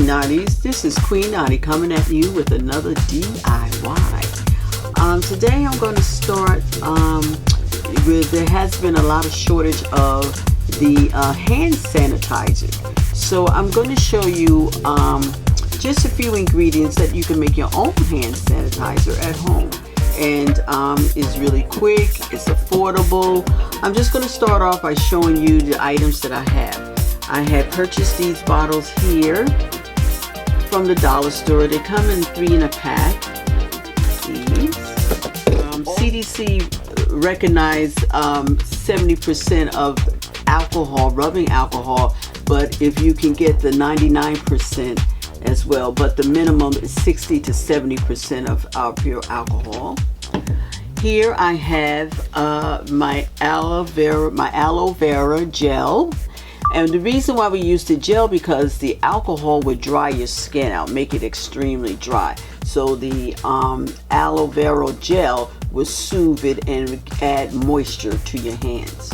Naughties, this is Queen Naughty coming at you with another DIY. Today I'm going to start with, there has been a lot of shortage of the hand sanitizer. So I'm going to show you just a few ingredients that you can make your own hand sanitizer at home. And it's really quick, it's affordable. I'm just going to start off by showing you the items that I have. I had purchased these bottles here from the dollar store. They come in 3 in a pack. These. CDC recognized 70% of alcohol, rubbing alcohol, but if you can get the 99% as well, but the minimum is 60 to 70% of pure alcohol. Here I have my aloe vera gel. And the reason why we use the gel, because the alcohol would dry your skin out, make it extremely dry. So the aloe vera gel will soothe it and add moisture to your hands.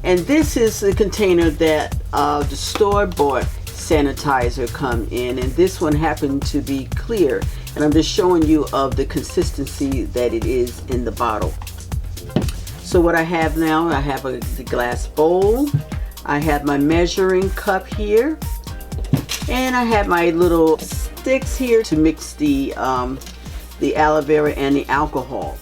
And this is the container that the store-bought sanitizer come in, and this one happened to be clear. And I'm just showing you of the consistency that it is in the bottle. So what I have now, I have the glass bowl, I have my measuring cup here, and I have my little sticks here to mix the aloe vera and the alcohol.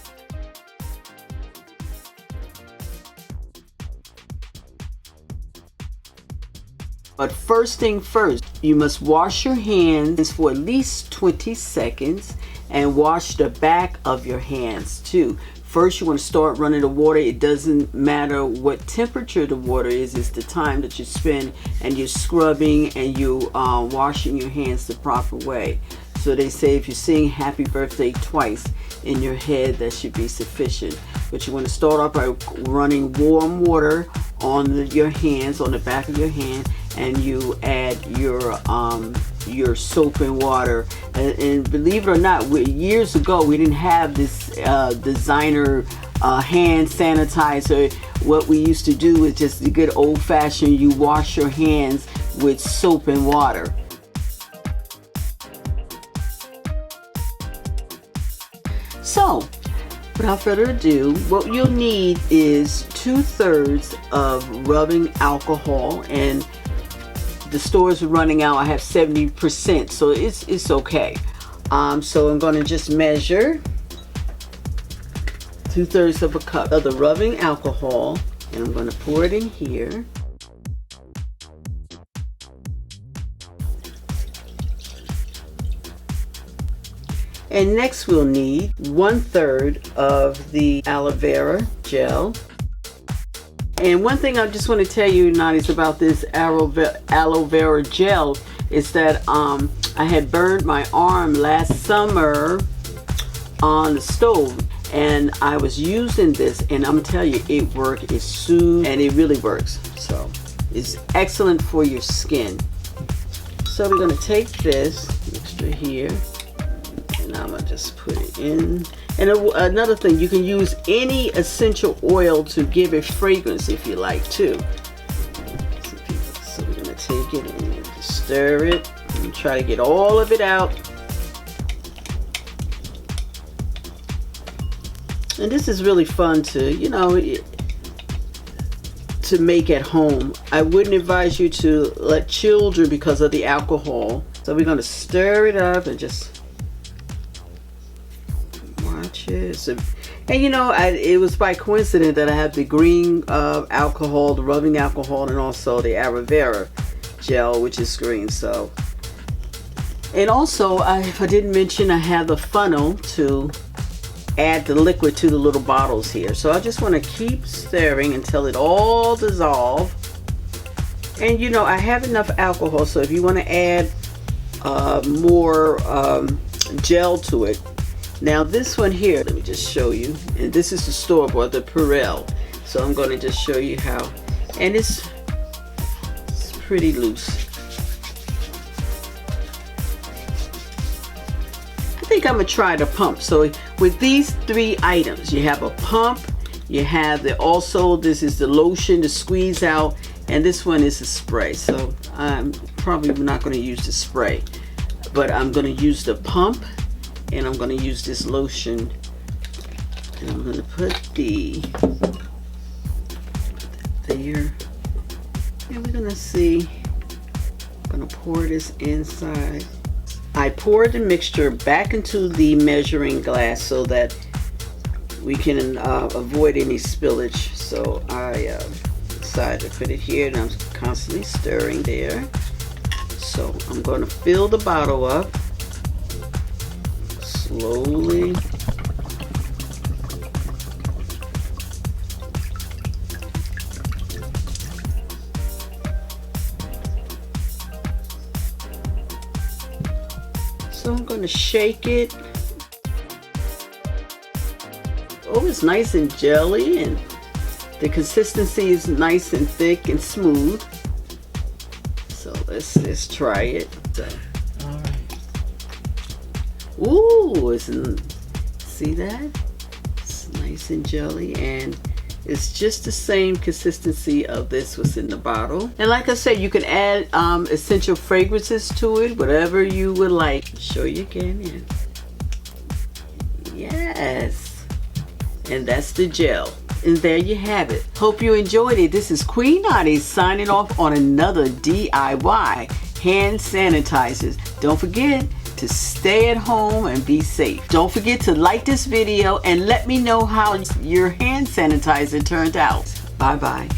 But first thing first, you must wash your hands for at least 20 seconds and wash the back of your hands too. First, you want to start running the water. It doesn't matter what temperature the water is, it's the time that you spend and you're scrubbing and you washing your hands the proper way. So they say if you sing happy birthday twice in your head, that should be sufficient. But you want to start off by running warm water on your hands, on the back of your hand, and you add your soap and water. And believe it or not, years ago we didn't have this designer hand sanitizer. What we used to do is just the good old-fashioned, you wash your hands with soap and water. So without further ado, what you'll need is 2/3 of rubbing alcohol, and the stores are running out. I have 70%, so it's okay. So I'm going to just measure 2/3 of a cup of the rubbing alcohol, and I'm going to pour it in here. And next we'll need 1/3 of the aloe vera gel. And one thing I just want to tell you, Naughties, about this aloe vera gel is that I had burned my arm last summer on the stove, and I was using this, and I'm telling you, it works. It soothes, and it really works. So it's excellent for your skin. So we're going to take this mixture here, and I'm going to just put it in. And another thing, you can use any essential oil to give a fragrance if you like too. So we're going to take it and stir it and try to get all of it out. And this is really fun to, you know, to make at home. I wouldn't advise you to let children because of the alcohol. So we're going to stir it up and just watch it. So, and you know, it was by coincidence that I have the green alcohol, the rubbing alcohol, and also the aloe vera gel, which is green. So, and also if I didn't mention, I have the funnel to add the liquid to the little bottles here. So I just want to keep stirring until it all dissolves. And you know, I have enough alcohol, so if you want to add more gel to it. Now this one here, let me just show you, and this is the store-bought, the Purell. So I'm going to just show you how, and it's pretty loose. I think I'm gonna try the pump. So with these 3 items, you have a pump, you have also, this is the lotion to squeeze out, And this one is a spray, so I'm probably not going to use the spray, but I'm going to use the pump, and I'm going to use this lotion, and I'm going to put that there, and we're going to see. I'm going to pour this inside. I poured the mixture back into the measuring glass so that we can avoid any spillage. So I decided to put it here, and I'm constantly stirring there. So I'm going to fill the bottle up slowly. So I'm going to shake it. Oh, it's nice and jelly, and the consistency is nice and thick and smooth. So let's try it. So, all right. Ooh, see that? It's nice and jelly, and it's just the same consistency of this was in the bottle. And like I said, you can add essential fragrances to it, whatever you would like. Show you again. Yes. And that's the gel. And there you have it. Hope you enjoyed it. This is Queen Naughty signing off on another DIY hand sanitizers. Don't forget to stay at home and be safe. Don't forget to like this video and let me know how your hand sanitizer turned out. Bye bye.